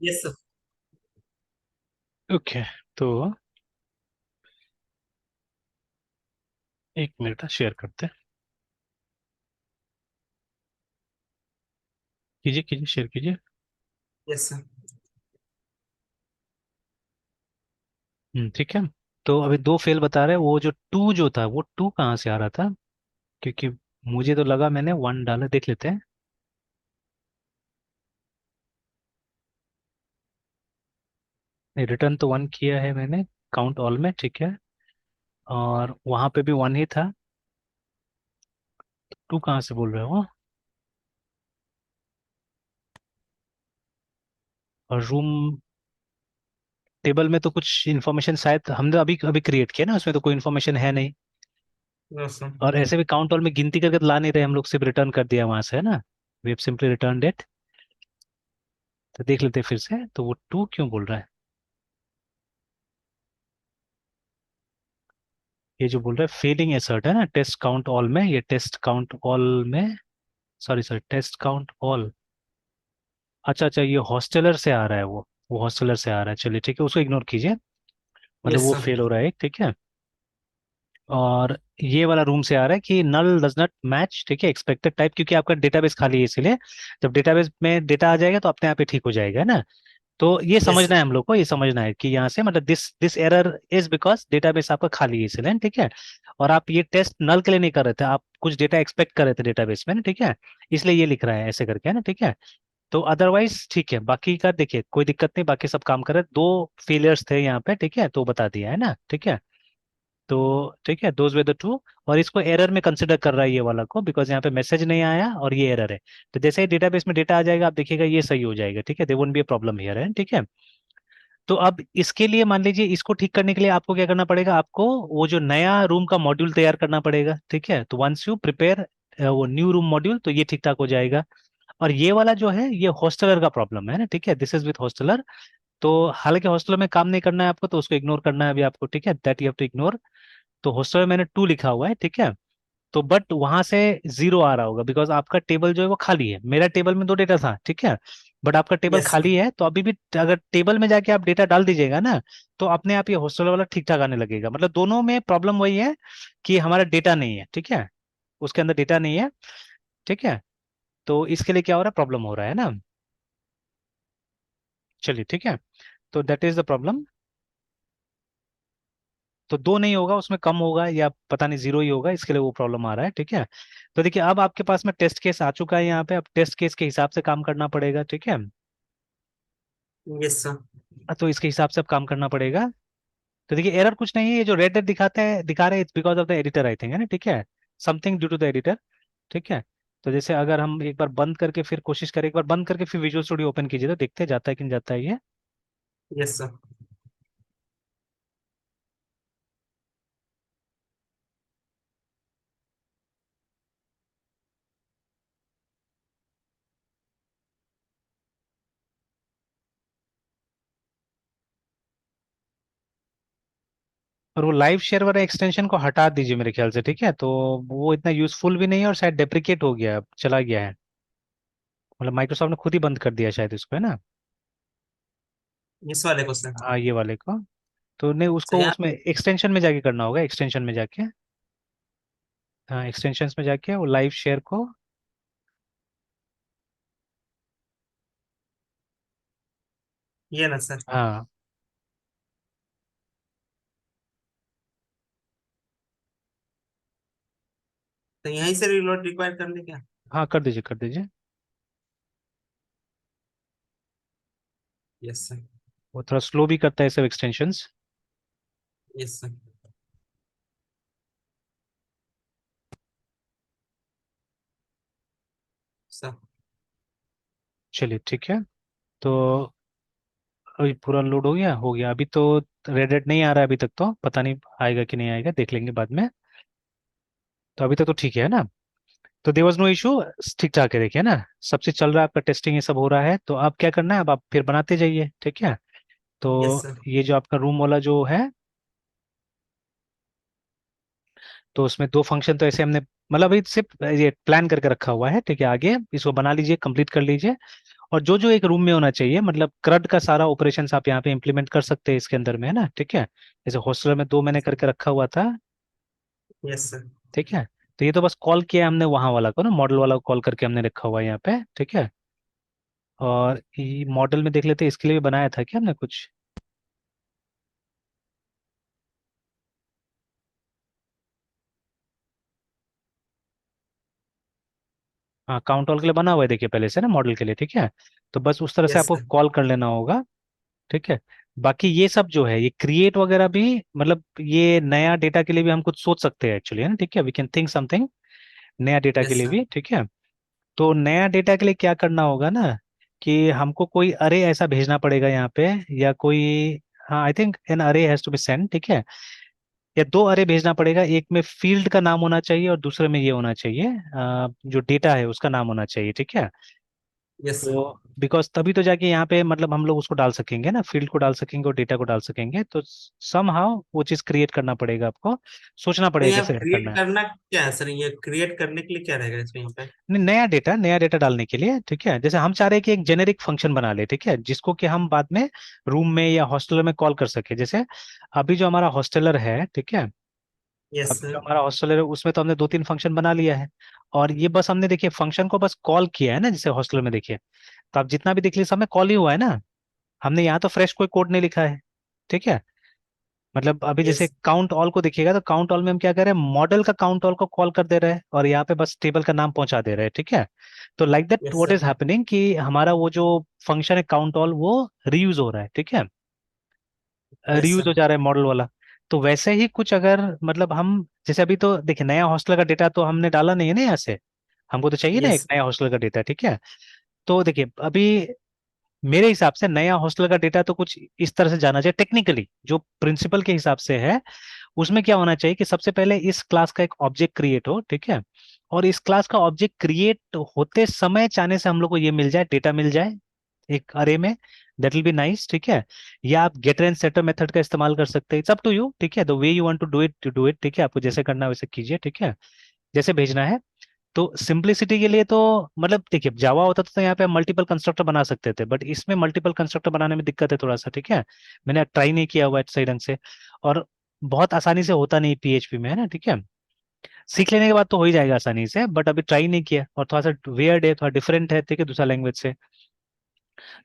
Yes sir. Okay. तो एक minute share करते हैं। कीजिए कीजिए, शेयर कीजिए। Yes sir. ठीक है। तो अभी दो फेल बता रहे हैं। वो जो टू जो था, वो टू कहाँ से आ रहा था? क्योंकि मुझे तो लगा मैंने वन डाला, देख लेते हैं। रिटर्न तो वन किया है मैंने, काउंट ऑल में, ठीक है। और वहां पे भी वन ही था। टू कहाँ से बोल रहे हो? और रूम टेबल में तो कुछ इन्फॉर्मेशन शायद हमने अभी अभी क्रिएट किया ना, उसमें तो कोई इन्फॉर्मेशन है नहीं। Yes sir. और ऐसे भी काउंट ऑल में गिनती करके तो ला नहीं रहे हम लोग, सिर्फ रिटर्न कर दिया वहां से, है ना। We have simply return date. तो देख लेते हैं फिर से, तो वो टू क्यों बोल रहा है? ये जो बोल रहा है फेलिंग एसर्ट है ना, टेस्ट काउंट ऑल में, ये टेस्ट काउंट ऑल में, sorry sorry, test count all. अच्छा अच्छा, ये हॉस्टलर से आ रहा है, वो हॉस्टलर से आ रहा है। चलिए ठीक है, उसको इग्नोर कीजिए। मतलब यस वो सर। फेल हो रहा है, ठीक है। और ये वाला रूम से आ रहा है कि नल डज नॉट मैच, ठीक है, एक्सपेक्टेड टाइप, क्योंकि आपका डेटाबेस खाली है इसलिए। जब डेटाबेस में डेटा आ जाएगा तो अपने आप ही ठीक हो जाएगा, है ना। तो ये यस समझना सर। है हम लोग को, ये समझना है कि यहाँ से मतलब this this error is because database आपका खाली है इसलिए, ठीक है। और आप ये टेस्ट नल के लिए नहीं कर रहे थे, आप कुछ डेटा एक्सपेक्ट कर रहे थे डेटाबेस में ना, ठीक है। इसलिए ये लिख रहा है ऐसे करके, है ना, ठीक है। तो अदरवाइज ठीक है, बाकी का देखिए कोई दिक्कत नहीं, बाकी सब काम कर रहे हैं। दो फेलियर्स थे यहाँ पे, ठीक है, तो बता दिया है ना, ठीक है। तो ठीक है, दोज वे द टू। और इसको एरर में कंसिडर कर रहा है ये वाला को, बिकॉज यहाँ पे मैसेज नहीं आया और ये एरर है। तो जैसे ही डेटाबेस में डेटा आ जाएगा, आप देखिएगा ये सही हो जाएगा, ठीक है, there won't be a problem here, है, ठीक है। तो अब इसके लिए मान लीजिए, इसको ठीक करने के लिए आपको क्या करना पड़ेगा, आपको वो जो नया रूम का मॉड्यूल तैयार करना पड़ेगा, ठीक है। तो वंस यू प्रिपेयर वो न्यू रूम मॉड्यूल, तो ये ठीक ठाक हो जाएगा। और ये वाला जो है, ये हॉस्टलर का प्रॉब्लम है ना, ठीक है, दिस इज विथ हॉस्टलर। तो हालांकि हॉस्टलर में काम नहीं करना है आपको, तो उसको इग्नोर करना है अभी आपको, ठीक है, that you have to ignore. तो हॉस्टलर में मैंने टू लिखा हुआ है, ठीक है। तो बट वहां से जीरो आ रहा होगा, बिकॉज आपका टेबल जो है वो खाली है। मेरा टेबल में दो डेटा था, ठीक है। बट आपका टेबल यस सर। खाली है, तो अभी भी अगर टेबल में जाके आप डेटा डाल दीजिएगा ना, तो अपने आप ये हॉस्टल वाला ठीक ठाक आने लगेगा। मतलब दोनों में प्रॉब्लम वही है कि हमारा डेटा नहीं है, ठीक है, उसके अंदर डेटा नहीं है, ठीक है। तो इसके लिए क्या हो रहा है, प्रॉब्लम हो रहा है ना। चलिए ठीक है, तो दैट इज द प्रॉब्लम। तो दो नहीं होगा, उसमें कम होगा या पता नहीं जीरो ही होगा, इसके लिए वो प्रॉब्लम आ रहा है, ठीक है। तो देखिए अब आपके पास में टेस्ट केस आ चुका है यहाँ पे, अब टेस्ट केस के हिसाब से काम करना पड़ेगा, ठीक है। Yes sir. तो इसके हिसाब से अब काम करना पड़ेगा। तो देखिए एरर कुछ नहीं है, ये जो रेड रेड दिखाते हैं, दिखा रहे हैं, it's because of the editor I think, है ना, ठीक है। Something due to the editor, ठीक है। तो जैसे अगर हम एक बार बंद करके फिर कोशिश करें, एक बार बंद करके फिर विजुअल स्टूडियो ओपन कीजिए, तो देखते हैं जाता है कि नहीं जाता है ये। Yes sir. और वो लाइव शेयर वाला एक्सटेंशन को हटा दीजिए मेरे ख्याल से, ठीक है। तो वो इतना यूजफुल भी नहीं है और शायद डेप्रिकेट हो गया है, चला गया है। मतलब माइक्रोसॉफ्ट ने खुद ही बंद कर दिया शायद इसको, है ना। इस वाले को सर। हाँ, ये वाले को। तो नहीं, सर उसको यहाँ। उसमें एक्सटेंशन में जाके करना होगा, एक्सटेंशन में जाके। हाँ, एक्सटेंशन में जाके वो लाइव शेयर को। ये ना सर। हाँ तो यहीं से रिलोड रिक्वायर कर ले क्या? हाँ, कर दीजिए कर दीजिए। Yes sir. वो थोड़ा स्लो भी करता है सब एक्सटेंशंस। Yes sir. सर। चलिए ठीक है। तो अभी पूरा लोड हो गया अभी तो। रेड रेड नहीं आ रहा है अभी तक, तो पता नहीं आएगा कि नहीं आएगा, देख लेंगे बाद में। तो अभी तक तो ठीक है ना। तो देयर वाज नो इशू, ठीक ठाक है, देखिए ना। सब चीज चल रहा है, आपका टेस्टिंग ये सब हो रहा है। तो अब क्या करना है, अब आप फिर बनाते जाइए, ठीक है। तो यस सर। ये जो आपका रूम वाला जो है, तो उसमें दो फंक्शन तो ऐसे हमने मतलब अभी सिर्फ ये प्लान करके रखा हुआ है, ठीक है। आगे इसको बना लीजिए, कंप्लीट कर लीजिए। और जो जो एक रूम में होना चाहिए, मतलब CRUD का सारा ऑपरेशंस आप यहाँ पे इम्प्लीमेंट कर सकते हैं इसके अंदर में, है ना, ठीक है। जैसे हॉस्टल में दो मैंने करके रखा हुआ था, यस सर। ठीक है। तो ये तो बस कॉल किया हमने वहां वाला को ना, मॉडल वाला को कॉल करके हमने रखा हुआ है यहाँ पे, ठीक है। और ये मॉडल में देख लेते हैं, इसके लिए भी बनाया था क्या हमने कुछ। हाँ, काउंट ऑल के लिए बना हुआ है देखिए पहले से ना, मॉडल के लिए, ठीक है। तो बस उस तरह से यस आपको सर। कॉल कर लेना होगा, ठीक है। बाकी ये सब जो है, ये क्रिएट वगैरह भी, मतलब ये नया डेटा के लिए भी हम कुछ सोच सकते हैं एक्चुअली, है ना, ठीक है। वी कैन थिंक समथिंग नया डेटा के यस लिए सर। भी, ठीक है। तो नया डेटा के लिए क्या करना होगा ना, कि हमको कोई अरे ऐसा भेजना पड़ेगा यहाँ पे, या कोई, हाँ आई थिंक एन अरे हैज टू बी सेंड, ठीक है। या दो अरे भेजना पड़ेगा, एक में फील्ड का नाम होना चाहिए और दूसरे में ये होना चाहिए, जो डेटा है उसका नाम होना चाहिए, ठीक है। Yes sir. तो बिकॉज तभी तो जाके यहाँ पे मतलब हम लोग उसको डाल सकेंगे ना, फील्ड को डाल सकेंगे और डेटा को डाल सकेंगे, तो सम हाउ वो चीज क्रिएट करना पड़ेगा आपको, सोचना तो पड़ेगा यहाँ कैसे ऐड क्रिएट करना है। करना क्या है सर, ये क्रिएट करने के लिए क्या रहेगा इसमें यहाँ पे? नहीं, नया डेटा डालने के लिए, ठीक है। जैसे हम चाह रहे हैं कि एक जेनेरिक फंक्शन बना ले, ठीक है, जिसको कि हम बाद में रूम में या हॉस्टलर में कॉल कर सके। जैसे अभी जो हमारा हॉस्टलर है, ठीक है, यस अभी जो सर। हमारा हॉस्टलर है उसमें तो हमने दो तीन फंक्शन बना लिया है, और ये बस हमने देखिए फंक्शन को बस कॉल किया है ना, जैसे हॉस्टलर में देखिए, तो आप जितना भी देख लीजिए सब में कॉल ही हुआ है ना, हमने यहाँ तो फ्रेश कोई कोड नहीं लिखा है, ठीक है। मतलब अभी जैसे यस। काउंट ऑल को देखिएगा, तो काउंट ऑल में हम क्या कर रहे हैं, मॉडल का काउंट ऑल को कॉल कर दे रहे हैं और यहाँ पे बस टेबल का नाम पहुंचा दे रहे हैं, ठीक है। तो like that yes what sir. Is happening कि हमारा वो जो फंक्शन है काउंट ऑल, वो रीयूज हो रहा है, ठीक है, यस रीयूज सर। हो जा रहा है मॉडल वाला। तो वैसे ही कुछ अगर मतलब हम, जैसे अभी तो देखिए नया हॉस्टल का डेटा तो हमने डाला नहीं है ना यहाँ से, हमको तो चाहिए ना एक यस। नया हॉस्टल का डेटा, ठीक है। तो देखिए अभी मेरे हिसाब से नया हॉस्टल का डेटा तो कुछ इस तरह से जाना चाहिए टेक्निकली, जो प्रिंसिपल के हिसाब से है। उसमें क्या होना चाहिए कि सबसे पहले इस क्लास का एक ऑब्जेक्ट क्रिएट हो, ठीक है। और इस क्लास का ऑब्जेक्ट क्रिएट होते समय चाहने से हम लोग को ये मिल जाए, डेटा मिल जाए एक अरे में, दैट विल बी नाइस, ठीक है। या आप गेटर एंड सेटर मेथड का इस्तेमाल कर सकते हैं, इट्स अप टू यू, ठीक है। The way you want to do it, ठीक है, आपको जैसे करना है वैसे कीजिए, ठीक है, जैसे भेजना है। तो सिंप्लिसिटी के लिए तो मतलब देखिए जावा होता तो यहाँ पे हम मल्टीपल कंस्ट्रक्टर बना सकते थे, बट इसमें मल्टीपल कंस्ट्रक्टर बनाने में दिक्कत है थोड़ा सा, ठीक है। मैंने ट्राई नहीं किया हुआ है सही ढंग से, और बहुत आसानी से होता नहीं PHP में, है ना, ठीक है। सीख लेने के बाद तो हो ही जाएगा आसानी से, बट अभी ट्राई नहीं किया, और थोड़ा सा वेयर्ड है, थोड़ा डिफरेंट है, ठीक है, दूसरा लैंग्वेज से।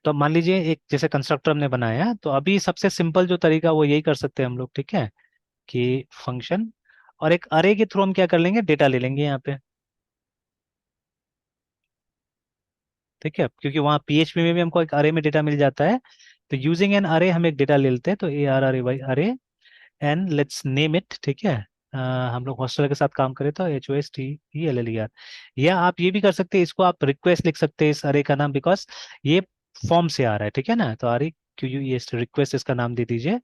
तो अब मान लीजिए एक जैसे कंस्ट्रक्टर हमने बनाया, तो अभी सबसे सिंपल जो तरीका वो यही कर सकते हैं हम लोग, ठीक है, कि फंक्शन और एक अरे के थ्रू हम क्या कर लेंगे, डेटा ले लेंगे यहाँ पे, ठीक है, क्योंकि वहाँ PHP में भी हमको एक अरे में डेटा मिल जाता है। तो यूजिंग एन अरे हम एक डेटा ले लेते हैं, तो ARRAY अरे, एंड लेट्स नेम इट, ठीक है। हम लोग हॉस्टल के साथ काम करें तो HOSTELLER, या आप ये भी कर सकते हैं, इसको आप रिक्वेस्ट लिख सकते हैं इस अरे का नाम, बिकॉज ये फॉर्म से आ रहा है, ठीक है ना। तो REQUEST रिक्वेस्ट इसका नाम दे दीजिए,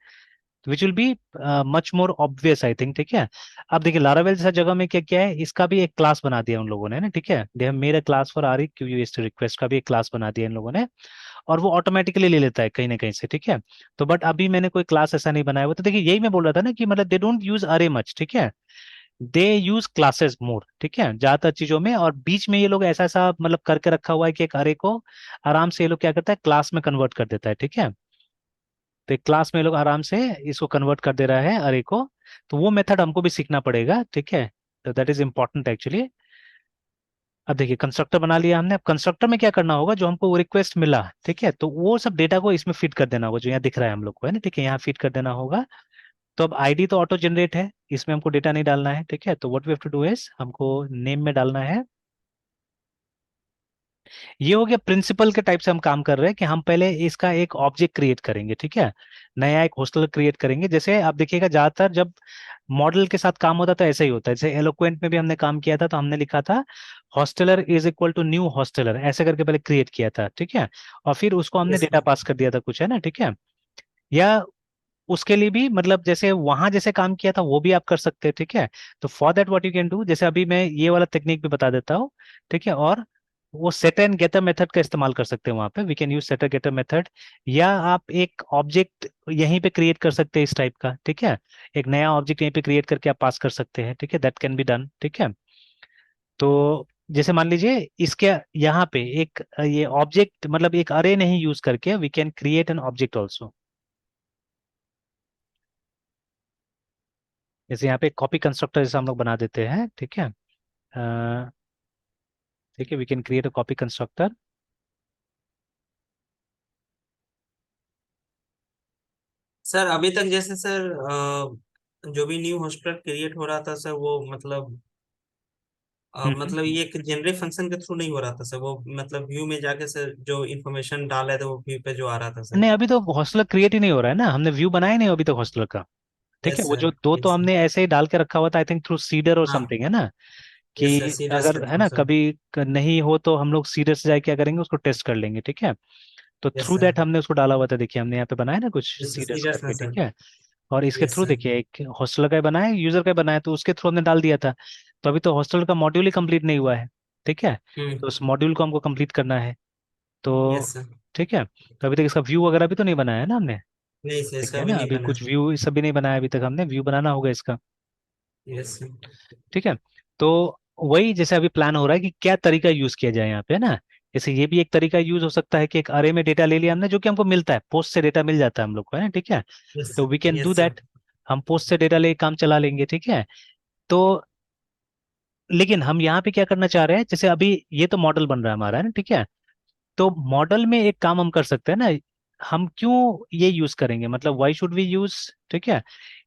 which will be much more obvious I think, ठीक है। अब देखिए लारावेल जैसा जगह में क्या क्या है, इसका भी एक क्लास बना दिया उन लोगों ने ना, ठीक है, they have made a class for REQUEST request का भी एक क्लास बना दिया इन लोगों ने, और वो ऑटोमेटिकली ले लेता है कहीं ना कहीं से, ठीक है। तो बट अभी मैंने कोई क्लास ऐसा नहीं बनाया हुआ, तो देखिए यही मैं बोल रहा था ना कि मतलब दे डोंट यूज अरे मच, ठीक है, दे यूज क्लासेस मोर, ठीक है, ज्यादातर चीजों में। और बीच में ये लोग ऐसा ऐसा मतलब करके रखा हुआ है कि एक अरे को आराम से ये लोग क्या करता है, क्लास में कन्वर्ट कर देता है, ठीक है। तो एक क्लास में ये लोग आराम से इसको कन्वर्ट कर दे रहा है अरे को। तो वो मेथड हमको भी सीखना पड़ेगा, ठीक है। तो दैट इज इंपॉर्टेंट एक्चुअली। अब देखिए कंस्ट्रक्टर बना लिया हमने, अब कंस्ट्रक्टर में क्या करना होगा, जो हमको वो रिक्वेस्ट मिला, ठीक है, तो वो सब डेटा को इसमें फिट कर देना होगा, जो यहाँ दिख रहा है हम लोग को, है ना, ठीक है, यहाँ फिट कर देना होगा। तो अब आईडी तो ऑटो जनरेट है, इसमें हमको डेटा नहीं डालना है, ठीक है। तो what we have to do is हमको नेम में डालना है। ये हो गया प्रिंसिपल के टाइप से हम काम कर रहे हैं, कि हम पहले इसका एक ऑब्जेक्ट क्रिएट करेंगे, ठीक है, नया एक हॉस्टल क्रिएट करेंगे। जैसे आप देखिएगा ज्यादातर जब मॉडल के साथ काम होता है तो ऐसा ही होता है, जैसे एलोक्वेंट में भी हमने काम किया था, तो हमने लिखा था hosteller is equal to new hosteller, ऐसे करके पहले क्रिएट किया था, ठीक है। और फिर उसको हमने यस डेटा सर। पास कर दिया था कुछ, है ना, ठीक है। या उसके लिए भी मतलब जैसे वहां जैसे काम किया था वो भी आप कर सकते हैं, ठीक है। तो for that what you can do, जैसे अभी मैं ये वाला टेक्निक भी बता देता हूँ, ठीक है। और वो सेट एंड गेटर मेथड का इस्तेमाल कर सकते हैं वहां पे, we can use setter getter method. या आप एक ऑब्जेक्ट यहीं पे क्रिएट कर सकते हैं इस टाइप का, ठीक है, एक नया ऑब्जेक्ट यहीं पे क्रिएट करके आप पास कर सकते हैं, ठीक है, दैट कैन बी डन, ठीक है। तो जैसे मान लीजिए इसके यहाँ पे एक ये ऑब्जेक्ट मतलब एक अरे नहीं यूज करके we can create an object also. जैसे यहाँ पे कॉपी कंस्ट्रक्टर जैसे हम लोग बना देते हैं, ठीक है। ठीक है, we can create a copy constructor. Sir अभी तक जैसे सर जो भी न्यू हॉस्टल क्रिएट हो रहा था सर, वो मतलब हम्म। मतलब ये एक जेनरिक फंक्शन के थ्रू नहीं हो रहा था सर, वो मतलब व्यू में जाके सर जो इन्फॉर्मेशन डाल रहे थे वो व्यू पे जो आ रहा था सर। नहीं, अभी तो हॉस्टलर क्रिएट ही नहीं हो रहा है ना, हमने व्यू बनाया नहीं अभी तक हॉस्टलर का। ठीक है, यस वो सर। जो दो तो यस सर। हमने ऐसे ही डाल के रखा हुआ था, आई थिंक थ्रू सीडर और हाँ। समथिंग, है ना। यस सर, कि सीडर्स के अगर है थ्रू ना सर। कभी नहीं हो तो हम लोग सीडर से जाके क्या करेंगे, उसको टेस्ट कर लेंगे, ठीक है। तो यस थ्रू सर। दैट हमने उसको डाला हुआ था, देखिए हमने यहाँ पे बनाया ना कुछ यस सर, सीडर्स सीडर्स ना करके, सर। ठीक है। और इसके यस थ्रू सर। देखिए एक हॉस्टल का ही बनाया, यूजर का ही बनाया, तो उसके थ्रू हमने डाल दिया था। तो अभी तो हॉस्टल का मॉड्यूल ही कंप्लीट नहीं हुआ है, ठीक है। हम्म। तो उस मॉड्यूल को हमको कंप्लीट करना है। तो यस सर। ठीक है, तो अभी तक इसका व्यू वगैरह भी तो नहीं बनाया है ना हमने। नहीं सर, ठीक इसका है भी ना, नहीं अभी बना। कुछ व्यू सब भी नहीं बनाया अभी तक हमने, व्यू बनाना होगा इसका। Yes sir. ठीक है। तो वही जैसे अभी प्लान हो रहा है कि क्या तरीका यूज किया जाए यहाँ पे, है ना। जैसे ये भी एक तरीका यूज हो सकता है कि एक अरे में डेटा ले लिया हमने, जो कि हमको मिलता है, पोस्ट से डेटा मिल जाता है हम लोग को, है ना, ठीक है। यस। तो we can do yes sir. That. हम पोस्ट से डेटा ले काम चला लेंगे, ठीक है। तो लेकिन हम यहाँ पे क्या करना चाह रहे हैं, जैसे अभी ये तो मॉडल बन रहा है हमारा, है ना, ठीक है। तो मॉडल में एक काम हम कर सकते हैं ना, हम क्यों ये यूज करेंगे, मतलब वाई शुड वी यूज, ठीक है।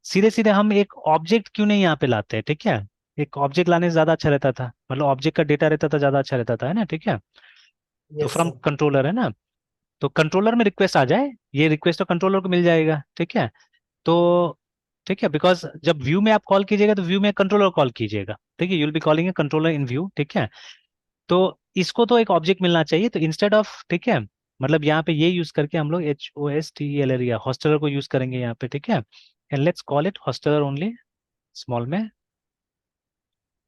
सीधे सीधे हम एक ऑब्जेक्ट क्यों नहीं यहाँ पे लाते हैं, ठीक है। एक ऑब्जेक्ट लाने से ज्यादा अच्छा रहता था, मतलब ऑब्जेक्ट का डेटा रहता था, ज्यादा अच्छा रहता था, है ना, ठीक है। तो यस फ्रॉम सर। कंट्रोलर, है ना। तो कंट्रोलर में रिक्वेस्ट आ जाए, ये रिक्वेस्ट तो कंट्रोलर को मिल जाएगा, ठीक है। तो ठीक है, बिकॉज जब व्यू में आप कॉल कीजिएगा तो व्यू में कंट्रोलर कॉल कीजिएगा, ठीक है, you'll be calling A controller in view, ठीक है। तो इसको तो एक ऑब्जेक्ट मिलना चाहिए, तो इंस्टेड ऑफ, ठीक है, मतलब यहाँ पे ये यूज करके हम लोग HOSTELR या हॉस्टलर को यूज करेंगे यहाँ पे, ठीक है। And let's call it hosteller only, small में।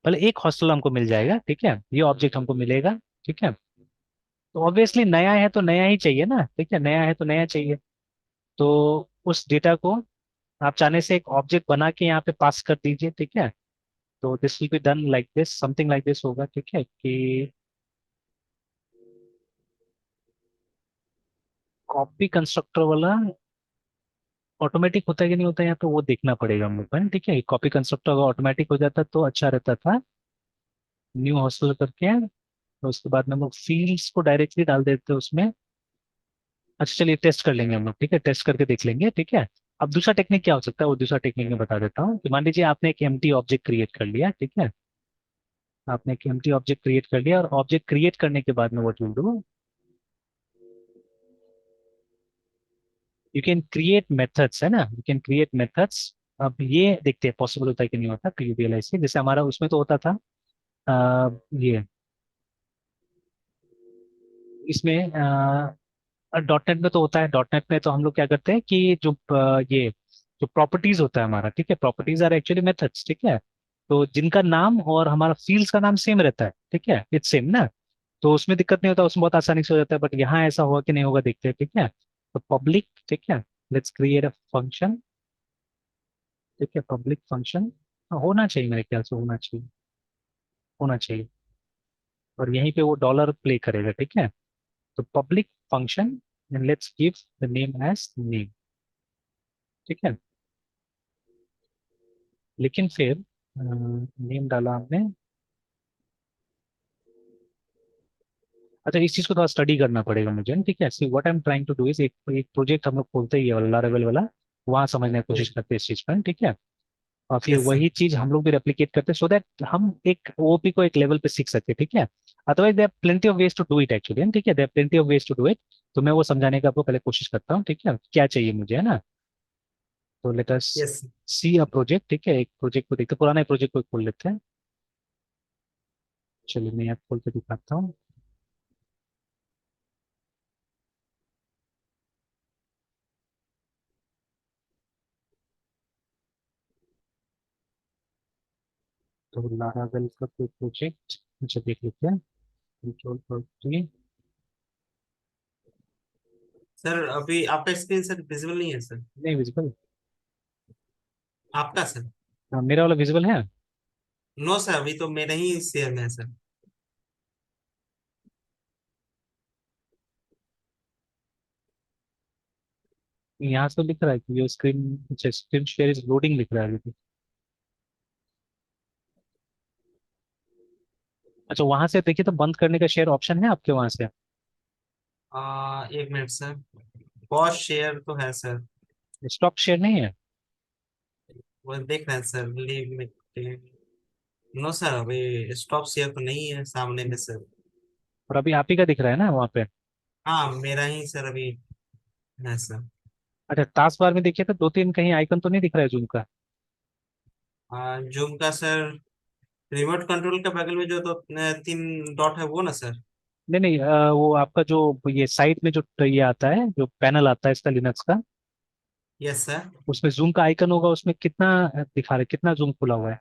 पहले एक हॉस्टलर हमको मिल जाएगा, ठीक है, ये ऑब्जेक्ट हमको मिलेगा, ठीक है। तो ऑब्वियसली नया है तो नया ही चाहिए ना, ठीक है, नया है तो नया चाहिए। तो उस डेटा को आप चाहने से एक ऑब्जेक्ट बना के यहाँ पे पास कर दीजिए, ठीक है। तो this will be done like this, something like this होगा, ठीक है, कि कॉपी कंस्ट्रक्टर वाला ऑटोमेटिक होता है कि नहीं होता है यहाँ पे, वो देखना पड़ेगा हम लोग को, है ना, ठीक है। कॉपी कंस्ट्रक्टर अगर ऑटोमेटिक हो जाता तो अच्छा रहता था, न्यू हॉस्टल करके। तो उसके बाद में हम लोग फील्ड्स को डायरेक्टली डाल देते उसमें। अच्छा चलिए टेस्ट कर लेंगे हम लोग, ठीक है, टेस्ट करके देख लेंगे, ठीक है। अब दूसरा टेक्निक क्या हो सकता है, वो दूसरा टेक्निक मैं बता देता हूँ कि मान लीजिए आपने एक एम्प्टी ऑब्जेक्ट क्रिएट कर लिया, ठीक है। आपने एक एम्प्टी ऑब्जेक्ट क्रिएट कर लिया, और ऑब्जेक्ट क्रिएट करने के बाद में what will do, you can create methods, है ना, यू कैन क्रिएट मेथड्स। अब ये देखते हैं पॉसिबल होता है कि नहीं होता, PUBLI से, जैसे हमारा उसमें तो होता था। ये इसमें डॉट नेट में तो होता है, डॉट नेट में तो हम लोग क्या करते हैं कि जो ये जो प्रॉपर्टीज होता है हमारा, ठीक है, प्रॉपर्टीज आर एक्चुअली मेथड्स, ठीक है। तो जिनका नाम और हमारा फील्ड्स का नाम सेम रहता है, ठीक है, इट्स सेम ना। तो उसमें दिक्कत नहीं होता, उसमें बहुत आसानी से हो जाता है, बट यहाँ ऐसा होगा कि नहीं होगा देखते हैं, ठीक है। तो पब्लिक, ठीक है, लेट्स क्रिएट अ फंक्शन, ठीक है, पब्लिक फंक्शन होना चाहिए, मेरे ख्याल से होना चाहिए, होना चाहिए। और यहीं पे वो डॉलर प्ले करेगा, ठीक है। तो public function, and let's give the name as name, ठीक है। लेकिन फिर नेम डाला हमने। अच्छा, इस चीज को थोड़ा स्टडी करना पड़ेगा मुझे ना, ठीक है। See what I am trying to do is एक एक प्रोजेक्ट हम लोग खोलते ही है वाला लेवल वाला, वहां समझने की कोशिश करते हैं इस चीज पर, ठीक है। और फिर यस सर। वही चीज हम लोग भी रेप्लिकेट करते हैं, सो दैट हम एक OOP को एक लेवल पे सीख सकते हैं, ठीक है। Otherwise they have plenty of ways to do it actually, ठीक है, they have plenty of ways to do it. तो मैं वो समझाने का आपको पहले कोशिश करता हूँ, ठीक है, क्या चाहिए मुझे, है ना। तो let us yes. See a project, ठीक है, एक प्रोजेक्ट को देखते हैं, पुराने प्रोजेक्ट को खोल लेते हैं। चलिए मैं यहाँ खोल के दिखाता हूँ। तो लारावेल का कोई प्रोजेक्ट, अच्छा देख लेते हैं, कंट्रोल प्रॉपर्टी। सर अभी आपका स्क्रीन सर विजिबल नहीं है सर। नहीं विजिबल। आपका सर। हाँ, मेरा वाला विजिबल है। नो सर, अभी तो मेरा ही शेयर में है सर। यहाँ से लिख रहा है कि ये screen screen share is loading लिख रहा है अभी। अच्छा, वहां से देखिए तो बंद करने का शेयर ऑप्शन है आपके वहां से? एक मिनट सर। पॉज शेयर तो है सर। स्टॉप शेयर नहीं है? वो देख रहे हैं सर, लिमिटेड। नो सर, अभी स्टॉप शेयर तो नहीं है सामने में सर। और अभी आप ही का दिख रहा है ना वहाँ पे? हाँ, मेरा ही सर अभी है सर। अच्छा, टास्क बार में देखिए तो दो तीन कहीं आइकन तो नहीं दिख रहा है जूम का? जूम का सर, रिमोट कंट्रोल के बगल में जो दो तीन डॉट है वो ना सर। नहीं नहीं, वो आपका जो ये साइड में जो ये आता है, जो पैनल आता है इसका लिनक्स का, यस सर। उसमें जूम का आइकन होगा, उसमें कितना दिखा रहा है, कितना जूम खुला हुआ है?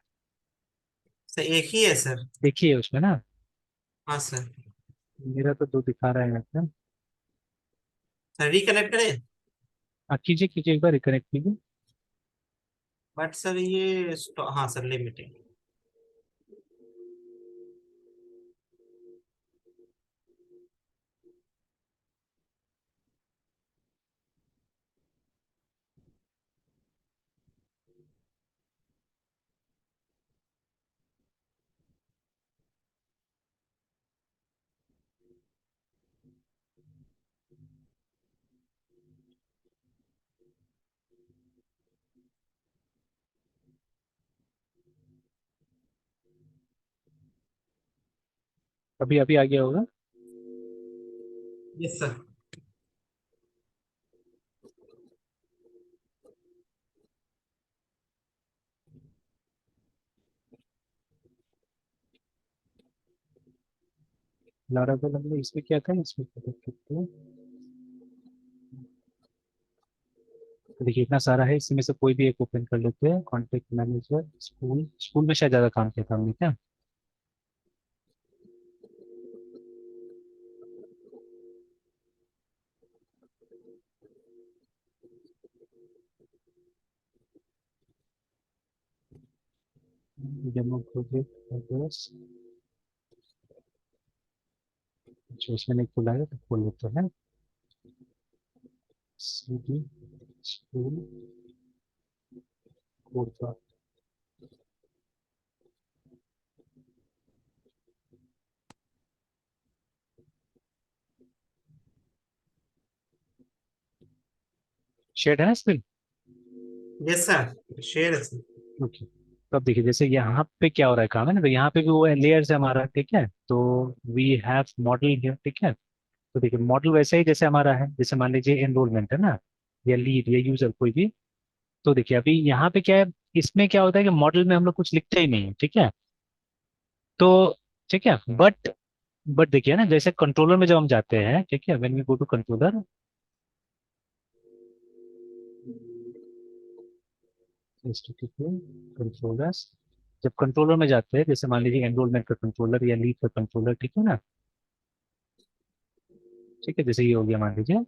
सर एक ही है सर। देखिए उसमें ना। हाँ सर। मेरा तो दो दिखा रहा है यहाँ पे। सर रिकनेक्ट करें। कीजिए कीजिए, एक बार रिकनेक्ट कीजिए। बट सर ये हाँ सर, लिमिटेड। अभी अभी आ गया होगा। Yes sir. लारावेल हमने इसमें क्या था, इसमें क्या था, तो देखिए इतना सारा है, इसमें से कोई भी एक ओपन कर लेते हैं। कॉन्टेक्ट मैनेजर, स्कूल, स्कूल में शायद ज्यादा काम किया था हमने क्या? डेमो प्रोजेक्ट एड्रेस, जो इसमें नहीं खुला है तो खोल लेते हैं। सीडी स्कूल कोड का शेड है ना स्क्रीन? यस सर, शेयर है सर। ओके। तो अब देखिए जैसे यहाँ पे क्या हो रहा है काम है ना, तो यहाँ पे भी वो लेयर्स है हमारा, ठीक है? तो वी हैव मॉडल हियर, ठीक है? तो देखिए मॉडल वैसे ही जैसे हमारा है, जैसे मान लीजिए एनरोलमेंट है ना, या लीड या यूजर कोई भी। तो देखिए अभी यहाँ पे क्या है, इसमें क्या होता है कि मॉडल में हम लोग कुछ लिखते ही नहीं है, ठीक है? तो ठीक है, बट देखिए ना, जैसे कंट्रोलर में जब हम जाते हैं, ठीक है, when we go to controller, controllers, जब कंट्रोलर में जाते हैं, जैसे मान लीजिए एनरोलमेंट का कंट्रोलर या लीड का कंट्रोलर, ठीक है ना? ठीक है, जैसे ये हो गया मान लीजिए।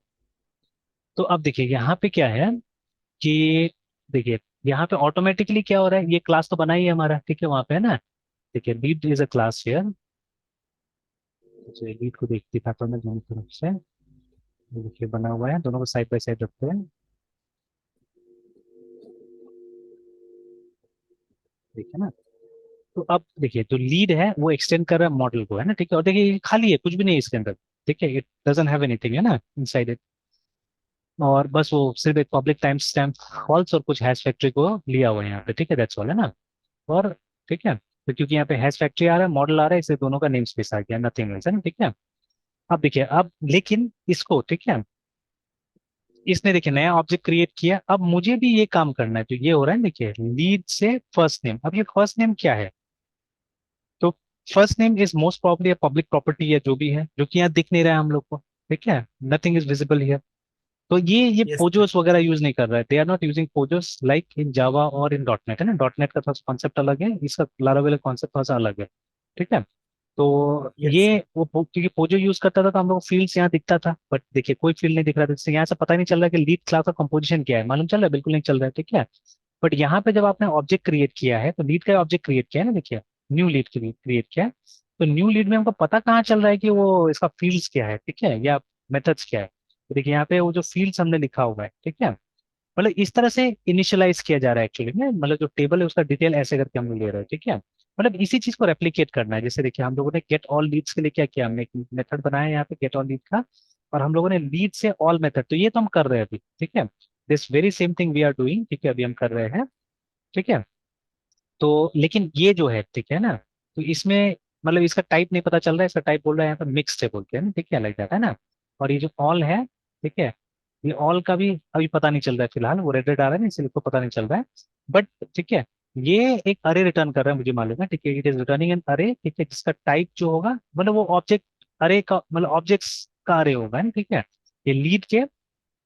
तो अब देखिए यहाँ पे क्या है कि देखिए यहाँ पे ऑटोमेटिकली क्या हो रहा है, ये क्लास तो बना ही है हमारा, ठीक है, वहां पे है ना। देखिए lead is a class here. चलिए लीड को देख दिखाता हूँ मैं दोनों तरफ से। ये देखिए बना हुआ है, दोनों को साइड बाय साइड रखते हैं। देखिए ना। तो अब देखिए जो लीड है वो एक्सटेंड कर रहा है मॉडल को, है ना, ठीक है? और देखिए ये खाली है, कुछ भी नहीं है इसके अंदर, ठीक है, इट डजंट हैव एनीथिंग, है ना, इनसाइड इट। और बस वो सिर्फ एक पब्लिक टाइम स्टैम्प फॉल्स और कुछ हैश फैक्ट्री को लिया हुआ है यहाँ पे, ठीक है, दैट्स ऑल, है ना? और ठीक है, तो क्योंकि यहाँ पे हैश फैक्ट्री आ रहा है, मॉडल आ रहा है, इससे दोनों का नेम स्पेस आ गया, नथिंग एल्स, है ना, ठीक है? अब देखिए, अब लेकिन इसको, ठीक है, इसने देखिए नया ऑब्जेक्ट क्रिएट किया, अब मुझे भी ये काम करना है, तो ये हो रहा है, देखिए लीड से फर्स्ट नेम। अब ये फर्स्ट नेम क्या है? तो first name is most probably public property है, जो भी है, जो कि यहाँ दिख नहीं रहा है हम लोग को, ठीक है, नथिंग इज विजिबल हियर। तो ये यस सर। पोजोस वगैरह यूज नहीं कर रहा है, they are not using POJOs like in Java और इन डॉट नेट, है ना? डॉट नेट का थोड़ा कॉन्सेप्ट अलग है, इसका लारावेल कॉन्सेप्ट थोड़ा सा अलग है, ठीक है? तो यस ये सर। क्योंकि पोजो यूज करता था तो हम लोग फील्ड्स यहाँ दिखता था, बट देखिए कोई फील्ड नहीं दिख रहा था, जिससे यहाँ से पता नहीं चल रहा है कि लीड क्लास का कंपोजिशन क्या है, मालूम चल रहा है? बिल्कुल नहीं चल रहा है, ठीक है? बट यहाँ पे जब आपने ऑब्जेक्ट क्रिएट किया है, तो लीड का ऑब्जेक्ट क्रिएट किया है ना, देखिए न्यू लीड क्रिएट किया है। तो न्यू लीड में हमको पता कहाँ चल रहा है कि वो इसका फील्ड्स क्या है, ठीक है, या मेथड्स क्या है? तो देखिए यहाँ पे वो जो फील्ड्स हमने लिखा हुआ है, ठीक है, मतलब इस तरह से इनिशियलाइज किया जा रहा है एक्चुअली में, मतलब जो टेबल है उसका डिटेल ऐसे करके हम लोग ले रहे हैं, ठीक है। मतलब इसी चीज को रेप्लिकेट करना है। जैसे देखिए हम लोगों ने गेट ऑल लीड्स के लिए क्या किया, हमने एक मेथड बनाया है यहाँ पे गेट ऑल लीड का, और हम लोगों ने लीड से ऑल मेथड, तो ये तो हम कर रहे हैं अभी, ठीक है। This very same thing we are doing, ठीक है, अभी हम कर रहे हैं, ठीक है। तो लेकिन ये जो है, ठीक है ना, तो इसमें मतलब इसका टाइप नहीं पता चल रहा है, इसका टाइप बोल रहा है यहाँ पे मिक्स्ड है बोल के, है ना, ठीक है, लाइक दैट, है ना। और ये जो ऑल है, ठीक है, ये ऑल का भी अभी पता नहीं चल रहा है फिलहाल, वो रेड रेड आ रहा है ना, इसलिए इसको पता नहीं चल रहा है। बट ठीक है, ये एक अरे रिटर्न कर रहा है, मुझे मालूम है, ठीक है, इट इज रिटर्निंग एन अरे, ठीक है, जिसका टाइप जो होगा मतलब वो ऑब्जेक्ट अरे का मतलब ऑब्जेक्ट्स का अरे होगा, है ना, ठीक है। ये लीड के,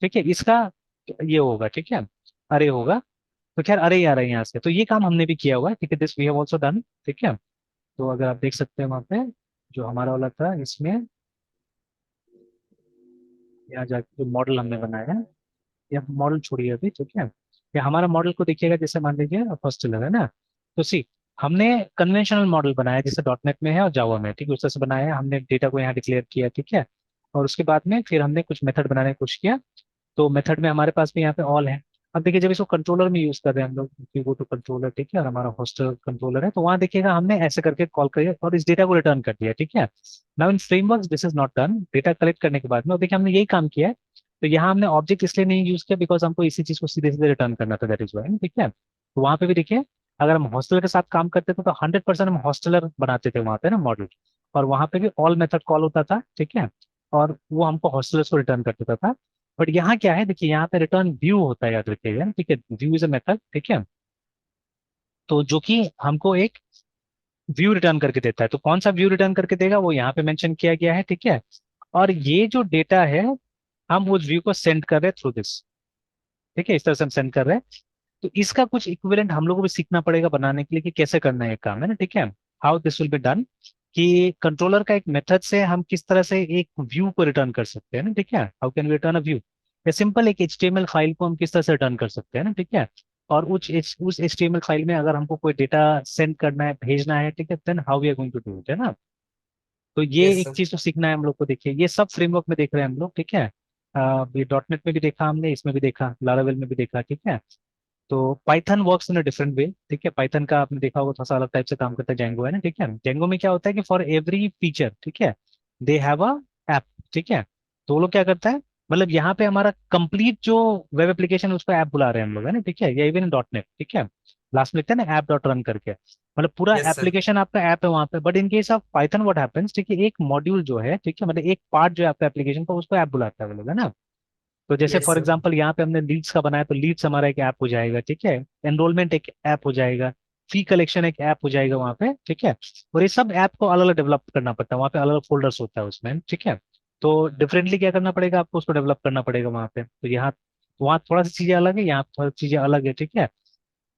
ठीक है, इसका ये होगा, ठीक है, अरे होगा। तो खैर अरे ही आ रहा है यहाँ से, तो ये काम हमने भी किया हुआ है, ठीक है, this we have also done, ठीक है। तो अगर आप देख सकते हैं वहाँ पे जो हमारा वाला था इसमें, यहाँ जाके जो मॉडल हमने बनाया है, या मॉडल छोड़िए अभी, ठीक है, या हमारा मॉडल को देखिएगा, जैसे मान लीजिए फर्स्ट है ना, तो सी हमने कन्वेंशनल मॉडल बनाया जैसे डॉट नेट में है और जावा में, ठीक है, उस तरह से बनाया है हमने, डेटा को यहाँ डिक्लेयर किया, ठीक है। और उसके बाद में फिर हमने कुछ मेथड बनाने की कोशिश किया, तो मेथड में हमारे पास भी यहाँ पे ऑल है। अब देखिए जब इसको कंट्रोलर में यूज कर रहे हैं हम लोग, कि वो तो कंट्रोलर, ठीक है, और हमारा होस्टर कंट्रोलर है, तो वहां देखिएगा हमने ऐसे करके कॉल करिए और इस डेटा को रिटर्न कर दिया, ठीक है। Now in framework this is not done, data collect करने के बाद में, और देखिए हमने यही काम किया है। तो यहाँ हमने ऑब्जेक्ट इसलिए नहीं यूज किया बिकॉज हमको इसी चीज को सीधे सीधे रिटर्न करना था, दैट इज वाई, ठीक है। तो वहां पे भी देखिए, अगर हम हॉस्टलर के साथ काम करते थे तो 100% हम हॉस्टलर बनाते थे वहां पे ना मॉडल, और वहां पे भी ऑल मेथड कॉल होता था, ठीक है, और वो हमको हॉस्टलर्स को रिटर्न कर देता था। बट यहाँ क्या है, देखिए यहाँ पे रिटर्न व्यू होता है, याद रखिएगा, ठीक है, व्यू इज अ मेथड, ठीक है। तो जो कि हमको एक व्यू रिटर्न करके देता है, तो कौन सा व्यू रिटर्न करके देगा वो यहाँ पे मेंशन किया गया है, ठीक है। और ये जो डेटा है हम उस व्यू को सेंड कर रहे हैं थ्रू दिस, ठीक है, इस तरह से हम सेंड कर रहे हैं। तो इसका कुछ इक्विवेलेंट हम लोगों को भी सीखना पड़ेगा बनाने के लिए कि कैसे करना है ये काम, है ना, ठीक है, how this will be done, कि कंट्रोलर का एक मेथड से हम किस तरह से एक व्यू को रिटर्न कर सकते हैं ना, ठीक है, how can we return a view, या सिंपल एक एचटीएमएल फाइल को हम किस तरह से रिटर्न कर सकते हैं ना, ठीक है। और उस एचटीएमएल फाइल में अगर हमको कोई डेटा सेंड करना है, भेजना है, ठीक है, then how we are going to do it, है ना। तो ये यस एक सर। चीज तो सीखना है हम लोग को, देखिए ये सब फ्रेमवर्क में देख रहे हैं हम लोग, ठीक है। ये डॉट नेट में भी देखा हमने, इसमें भी देखा, लारावेल में भी देखा, ठीक है। तो Python works in a different way, ठीक है, पाइथन का आपने देखा होगा थोड़ा सा अलग टाइप से काम करता है, जेंगो है ना, ठीक है। जेंगो में क्या होता है कि फॉर एवरी फीचर, ठीक है, दे हैव अ ऐप, ठीक है। तो वो लोग क्या करता है, मतलब यहाँ पे हमारा कंप्लीट जो वेब एप्लीकेशन है उसको ऐप बुला रहे हैं हम लोग, है ना, ठीक है, या इवन डॉट नेट, ठीक है, लास्ट में लिखते हैं ना ऐप डॉट रन करके, मतलब पूरा यस सर। एप्लीकेशन आपका ऐप है वहाँ पे। But in case of Python what happens, ठीक है, एक मॉड्यूल जो है, ठीक है, मतलब एक पार्ट जो है आपका एप्लीकेशन का, उसको ऐप बुलाता है वो लोग, है ना। तो जैसे यस फॉर सर। एग्जांपल यहाँ पे हमने लीड्स का बनाया, तो लीड्स हमारा एक ऐप हो जाएगा, ठीक है, एनरोलमेंट एक ऐप हो जाएगा, फी कलेक्शन एक ऐप हो जाएगा वहाँ पे, ठीक है। और ये सब ऐप को अलग अलग डेवलप करना पड़ता है, वहाँ पे अलग अलग फोल्डर्स होता है उसमें, ठीक है। तो डिफरेंटली क्या करना पड़ेगा आपको, उसको डेवलप करना पड़ेगा वहाँ पे, तो यहाँ वहाँ थोड़ा सी चीजें अलग है, यहाँ थोड़ा चीजें अलग है, ठीक है।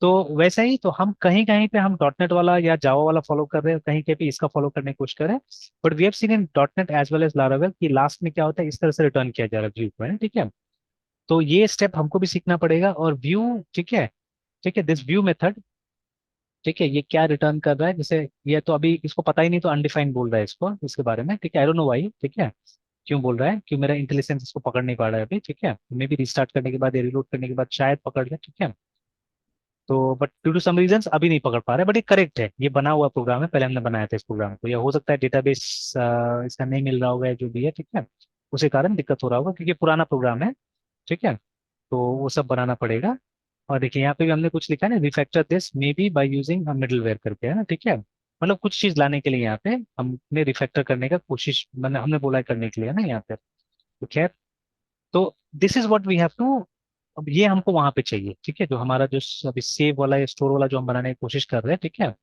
तो वैसे ही तो हम कहीं कहीं पे हम डॉट नेट वाला या जावा वाला फॉलो कर रहे हैं, कहीं कहीं पे इसका फॉलो करने की कोशिश कर रहे हैं। But we have seen in dot net as well as Laravel कि लास्ट में क्या होता है, इस तरह से रिटर्न किया जा रहा है व्यू को, है ना, ठीक है। तो ये स्टेप हमको भी सीखना पड़ेगा, और व्यू, ठीक है, ठीक है, दिस व्यू मेथड, ठीक है, ये क्या रिटर्न कर रहा है, जैसे ये तो अभी इसको पता ही नहीं, तो अनडिफाइंड बोल रहा है इसको, इसके बारे में, ठीक है, आई डोंट नो व्हाई, ठीक है, क्यों बोल रहा है, क्यों मेरा इंटेलिजेंस इसको पकड़ नहीं पा रहा है अभी, ठीक है, मे भी रिस्टार्ट करने के बाद या रिलोड करने के बाद शायद पकड़ ले, ठीक है। तो but due to some reasons अभी नहीं पकड़ पा रहे, बट ये करेक्ट है, ये बना हुआ प्रोग्राम है, पहले हमने बनाया था इस प्रोग्राम को, या हो सकता है डेटाबेस इसका नहीं मिल रहा होगा या जो भी है, ठीक है, उसी कारण दिक्कत हो रहा होगा, क्योंकि ये पुराना प्रोग्राम है, ठीक है। तो वो सब बनाना पड़ेगा। और देखिए यहाँ पे भी हमने कुछ लिखा है ना, refactor this may be by using a middleware करके, है ना, ठीक है, मतलब कुछ चीज लाने के लिए यहाँ पे हमने रिफैक्टर करने का कोशिश, मैंने हमने बोला है करने के लिए ना यहाँ पे, तो खैर। तो this is what we have to, अब ये हमको वहां पे चाहिए, ठीक है, जो हमारा जो अभी सेव वाला या स्टोर वाला जो हम बनाने की कोशिश कर रहे हैं, ठीक है,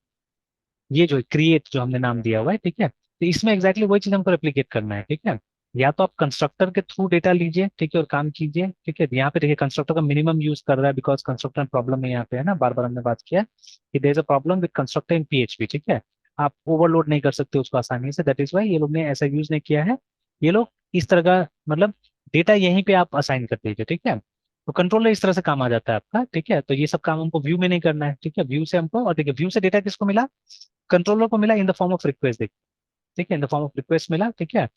ये जो क्रिएट जो हमने नाम दिया हुआ है, ठीक है, तो इसमें एग्जैक्टली वही चीज हमको रेप्लिकेट करना है, ठीक है। या तो आप कंस्ट्रक्टर के थ्रू डेटा लीजिए, ठीक है, और काम कीजिए, ठीक है। यहाँ पे देखिए कंस्ट्रक्टर का मिनिमम यूज कर रहा है, बिकॉज कंस्ट्रक्टर प्रॉब्लम है यहाँ पे, है ना, बार बार हमने बात किया कि there is a problem with constructor in PHP, ठीक है। आप ओवरलोड नहीं कर सकते उसको आसानी से, दैट इज वाई ये लोग ने ऐसा यूज नहीं किया है। ये लोग इस तरह का मतलब डेटा यहीं पे आप असाइन कर दीजिए, ठीक है। तो कंट्रोलर इस तरह से काम आ जाता है आपका, ठीक है। तो ये सब काम हमको व्यू में नहीं करना है, ठीक है, व्यू से हमको, और देखिए व्यू से डेटा किसको मिला, कंट्रोलर को मिला in the form of request, ठीक है, in the form of request मिला, ठीक है।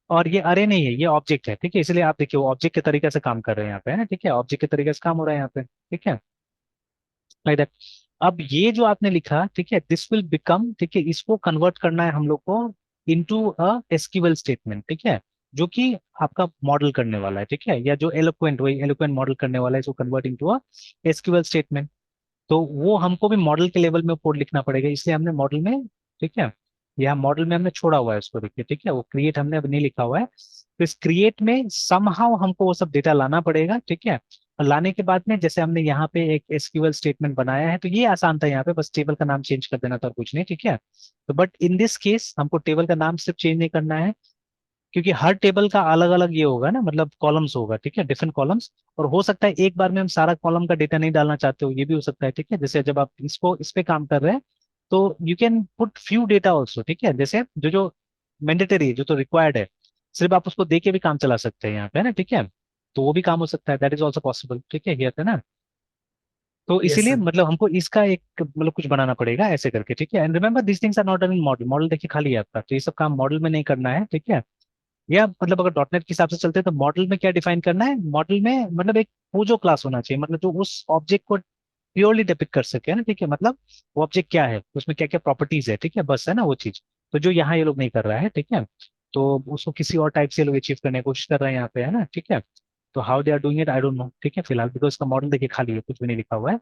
और ये अरे नहीं है, ये ऑब्जेक्ट है, ठीक है, इसलिए आप देखिए वो ऑब्जेक्ट के तरीके से काम कर रहे हैं यहाँ पे, है ना, ठीक है, ऑब्जेक्ट के तरीके से काम हो रहा है यहाँ पे, ठीक है, लाइक दैट। अब ये जो आपने लिखा, ठीक है, दिस विल बिकम, ठीक है, इसको कन्वर्ट करना है हम लोग को इनटू अ एसक्यूएल स्टेटमेंट, ठीक है, जो कि आपका मॉडल करने वाला है, ठीक है, या जो एलोक्वेंट, वही एलोक्वेंट मॉडल करने वाला है, इसको convert into a SQL statement. तो वो हमको भी मॉडल के लेवल में कोड लिखना पड़ेगा, इसलिए हमने मॉडल में, ठीक है, यहाँ मॉडल में हमने छोड़ा हुआ है उसको, देखिए, ठीक है, वो क्रिएट हमने अब नहीं लिखा हुआ है, तो इस क्रिएट में समहाउ हमको वो सब डेटा लाना पड़ेगा, ठीक है, और लाने के बाद में जैसे हमने यहाँ पे एक एसक्यूएल स्टेटमेंट बनाया है, तो ये आसान था, यहाँ पे बस टेबल का नाम चेंज कर देना था और कुछ नहीं, ठीक है। तो बट इन दिस केस हमको टेबल का नाम सिर्फ चेंज नहीं करना है, क्योंकि हर टेबल का अलग अलग ये होगा ना, मतलब कॉलम्स होगा, ठीक है, डिफरेंट कॉलम्स, और हो सकता है एक बार में हम सारा कॉलम का डेटा नहीं डालना चाहते हो, ये भी हो सकता है, ठीक है, जैसे जब आप इसको इस पे काम कर रहे हैं, तो you can put few data also, ठीक है, जैसे जो जो मैंडेटरी है, जो तो रिक्वायर्ड है, सिर्फ आप उसको दे के भी काम चला सकते हैं यहाँ पे, है ना, ठीक है, तो वो भी काम हो सकता है, दैट इज ऑल्सो पॉसिबल, ठीक है, ये है ना। तो यस इसीलिए सर। मतलब हमको इसका एक मतलब कुछ बनाना पड़ेगा ऐसे करके, ठीक है, and remember this things are not done in model, model देखिए खाली है आपका, तो ये सब काम मॉडल में नहीं करना है, ठीक है। या मतलब अगर डॉट नेट के हिसाब से चलते हैं तो मॉडल में क्या डिफाइन करना है, मॉडल में मतलब एक वो जो क्लास होना चाहिए, मतलब जो उस ऑब्जेक्ट को प्योरली डिपिक्ट कर सके, है ना, ठीक है, मतलब वो ऑब्जेक्ट क्या है, उसमें क्या क्या प्रॉपर्टीज है, ठीक है, बस, है ना, वो चीज। तो जो यहाँ ये लोग नहीं कर रहा है, ठीक है, तो उसको किसी और टाइप से ये लोग अचीव करने की कोशिश कर रहे हैं यहाँ पे, है ना, ठीक है। तो how they are doing it I don't know, ठीक है, फिलहाल बिकॉज इसका मॉडल देखिए खाली है, कुछ भी नहीं लिखा हुआ है।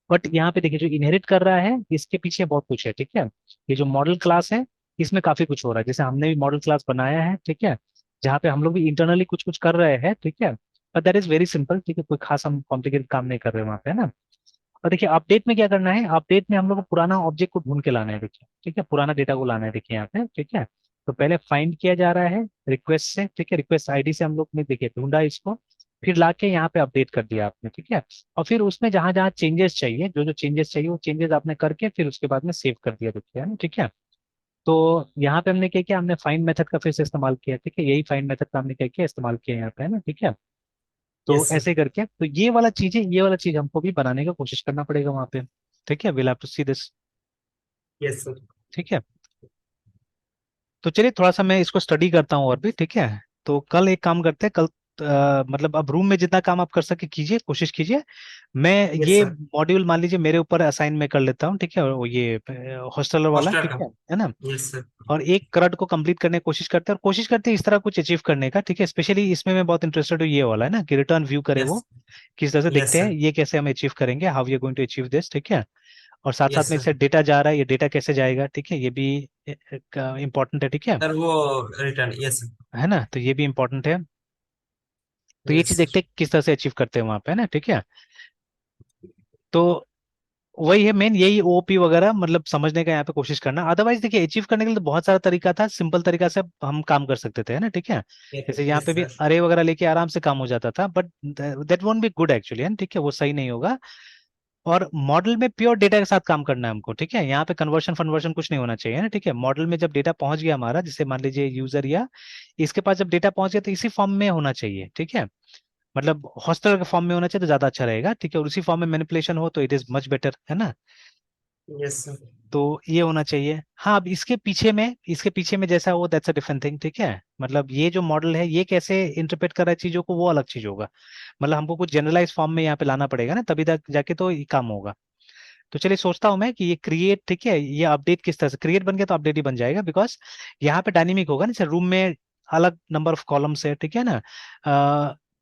बट यहाँ पे देखिए जो इनहेरिट कर रहा है इसके पीछे बहुत कुछ है, ठीक है, ये जो मॉडल क्लास है इसमें काफी कुछ हो रहा है, जैसे हमने भी मॉडल क्लास बनाया है, ठीक है, जहाँ पे हम लोग भी इंटरनली कुछ कुछ कर रहे हैं, ठीक है, but that is very simple, ठीक है, कोई खास हम कॉम्प्लिकेटेड काम नहीं कर रहे वहाँ पे, है ना। और देखिए अपडेट में क्या करना है, अपडेट में हम लोग को पुराना ऑब्जेक्ट को ढूंढ के लाना है, देखिए, ठीक है, पुराना डेटा को लाना है, देखिए यहाँ पे, ठीक है। तो पहले फाइंड किया जा रहा है रिक्वेस्ट से, ठीक है, रिक्वेस्ट आईडी से हम लोग ने देखिए ढूंढा इसको, फिर लाके यहाँ पे अपडेट कर दिया आपने, ठीक है, और फिर उसमें जहां जहां चेंजेस चाहिए, जो जो चेंजेस चाहिए वो चेंजेस आपने करके फिर उसके बाद में सेव कर दिया, देखिए, है ना, ठीक है। तो यहाँ पे हमने क्या किया, हमने फाइंड मेथड का फिर से इस्तेमाल किया, ठीक है, यही फाइंड मेथड का हमने क्या किया, इस्तेमाल किया यहाँ पे, है ना, ठीक है। तो यस सर। ऐसे करके तो ये वाला चीज हमको भी बनाने का कोशिश करना पड़ेगा वहां पे, ठीक है, will have to see this, yes sir. ठीक है। तो चलिए थोड़ा सा मैं इसको स्टडी करता हूँ और भी, ठीक है। तो कल एक काम करते हैं, कल मतलब अब रूम में जितना काम आप कर सके कीजिए, कोशिश कीजिए। मैं यस ये सर। मॉड्यूल मान लीजिए मेरे ऊपर असाइन में कर लेता हूँ, ठीक है, और वो ये हॉस्टलर वाला, हॉस्टल ठीक का। है ना। Yes sir. और एक करंट को कंप्लीट करने की कोशिश करते हैं, और कोशिश करते हैं इस तरह कुछ अचीव करने का, ठीक है, स्पेशली इसमें मैं बहुत इंटरेस्टेड हूँ, ये वाला है ना, कि रिटर्न व्यू करे यस। वो किस तरह से यस देखते हैं, सर। ये कैसे हम अचीव करेंगे, how you going to achieve this, ठीक है। और साथ साथ यस में सर। इससे डेटा जा रहा है, ये डेटा कैसे जाएगा, ठीक है, ये भी इम्पोर्टेंट है, ठीक है। सर वो रिटर्न। Yes sir. है ना, तो ये भी इम्पोर्टेंट है। तो ये यस चीज सर। देखते हैं किस तरह से अचीव करते हैं वहां पे, है ना, ठीक है। तो वही है मेन, यही ओपी वगैरह मतलब समझने का यहाँ पे कोशिश करना, अदरवाइज देखिए अचीव करने के लिए तो बहुत सारा तरीका था, सिंपल तरीका से हम काम कर सकते थे, है ना, ठीक है। जैसे यहाँ यस पे भी सर। अरे वगैरह लेके आराम से काम हो जाता था, but that won't be good actually, है ना, ठीक है, वो सही नहीं होगा। और मॉडल में प्योर डेटा के साथ काम करना है हमको, ठीक है, यहाँ पे कन्वर्शन फन्वर्शन कुछ नहीं होना चाहिए ना, ठीक है। मॉडल में जब डेटा पहुंच गया हमारा, जैसे मान लीजिए यूजर या इसके पास जब डेटा पहुंच गया, तो इसी फॉर्म में होना चाहिए, ठीक है, मतलब हॉस्टल के फॉर्म में होना चाहिए तो ज्यादा अच्छा रहेगा, ठीक है, और उसी फॉर्म में मैनिपुलेशन हो तो इट इज मच बेटर, है ना। Yes sir. तो ये होना चाहिए। हाँ, अब इसके पीछे में जैसा हो दैट्स अ डिफरेंट थिंग, ठीक है, मतलब ये जो मॉडल है ये कैसे इंटरप्रेट कर रहा है चीजों को, वो अलग चीज होगा, मतलब हमको कुछ जनरलाइज फॉर्म में यहाँ पे लाना पड़ेगा ना, तभी तक जाके तो ये काम होगा। तो चलिए सोचता हूँ मैं कि ये क्रिएट, ठीक है, ये अपडेट किस तरह से क्रिएट बन गया तो अपडेट ही बन जाएगा, बिकॉज यहाँ पे डायनेमिक होगा ना, जैसे रूम में अलग नंबर ऑफ कॉलम्स है, ठीक है ना,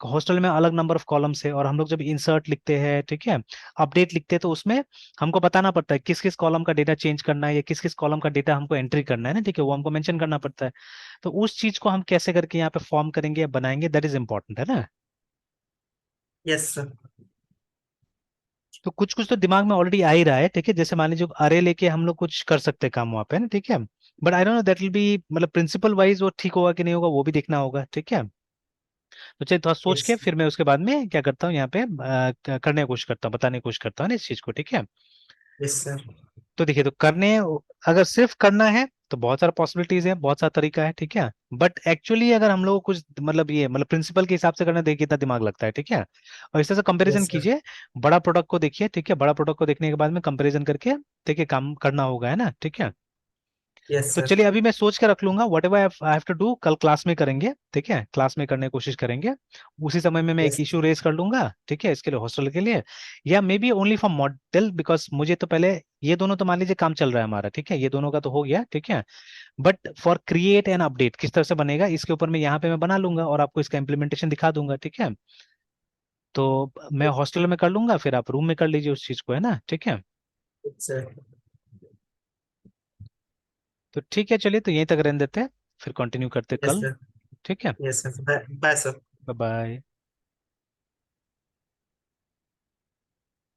हॉस्टल में अलग नंबर ऑफ कॉलम्स है, और हम लोग जब इंसर्ट लिखते हैं, ठीक है, अपडेट लिखते हैं, तो उसमें हमको बताना पड़ता है किस किस कॉलम का डेटा चेंज करना है, या किस किस कॉलम का डेटा हमको एंट्री करना है ना, ठीक है, वो हमको मेंशन करना पड़ता है। तो उस चीज को हम कैसे करके यहाँ पे फॉर्म करेंगे या बनाएंगे, दैट इज इंपॉर्टेंट, है ना। Yes sir. तो कुछ कुछ तो दिमाग में ऑलरेडी आ ही रहा है, ठीक है, जैसे मान लीजिए अरे लेके हम लोग कुछ कर सकते हैं काम वहाँ पे ना, ठीक है। But I don't know that will be मतलब प्रिंसिपल वाइज वो ठीक होगा कि नहीं होगा, वो भी देखना होगा, ठीक है। तो चलिए थोड़ा सोच यस। के फिर मैं उसके बाद में क्या करता हूँ यहाँ पे करने की कोशिश करता हूँ, बताने की कोशिश करता हूँ ना इस चीज को, ठीक है। Yes sir. तो देखिए, तो करने अगर सिर्फ करना है तो बहुत सारा पॉसिबिलिटीज है, बहुत सारा तरीका है, ठीक है। बट एक्चुअली अगर हम लोग को कुछ मतलब ये मतलब प्रिंसिपल के हिसाब से करना, देखिए कितना दिमाग लगता है, ठीक है। और इस तरह से कंपैरिजन यस सर। कीजिए, बड़ा प्रोडक्ट को देखिए, ठीक है, बड़ा प्रोडक्ट को देखने के बाद में कंपैरिजन करके देखिए काम करना होगा, है ना, ठीक है। यस तो सर। चलिए अभी मैं सोच के रख लूंगा, whatever I have to do कल क्लास में करेंगे, ठीक है, क्लास में करने की कोशिश करेंगे। उसी समय में मैं एक यस इशू रेज कर लूंगा, ठीक है, इसके लिए हॉस्टल के लिए, या may be only for model, because मुझे तो पहले ये दोनों तो मान लीजिए काम चल रहा है हमारा, ठीक है, ये दोनों का तो हो गया, ठीक है, but for create an update किस तरह से बनेगा इसके ऊपर मैं यहाँ पे मैं बना लूंगा और आपको इसका इम्प्लीमेंटेशन दिखा दूंगा, ठीक है। तो मैं हॉस्टल में कर लूंगा, फिर आप रूम में कर लीजिए उस चीज को, है ना, ठीक है। सर। तो ठीक है, चलिए तो यहीं तक रहने देते हैं, फिर कंटिन्यू करते हैं यस कल, सर। ठीक है। Yes sir, bye bye sir. Bye bye.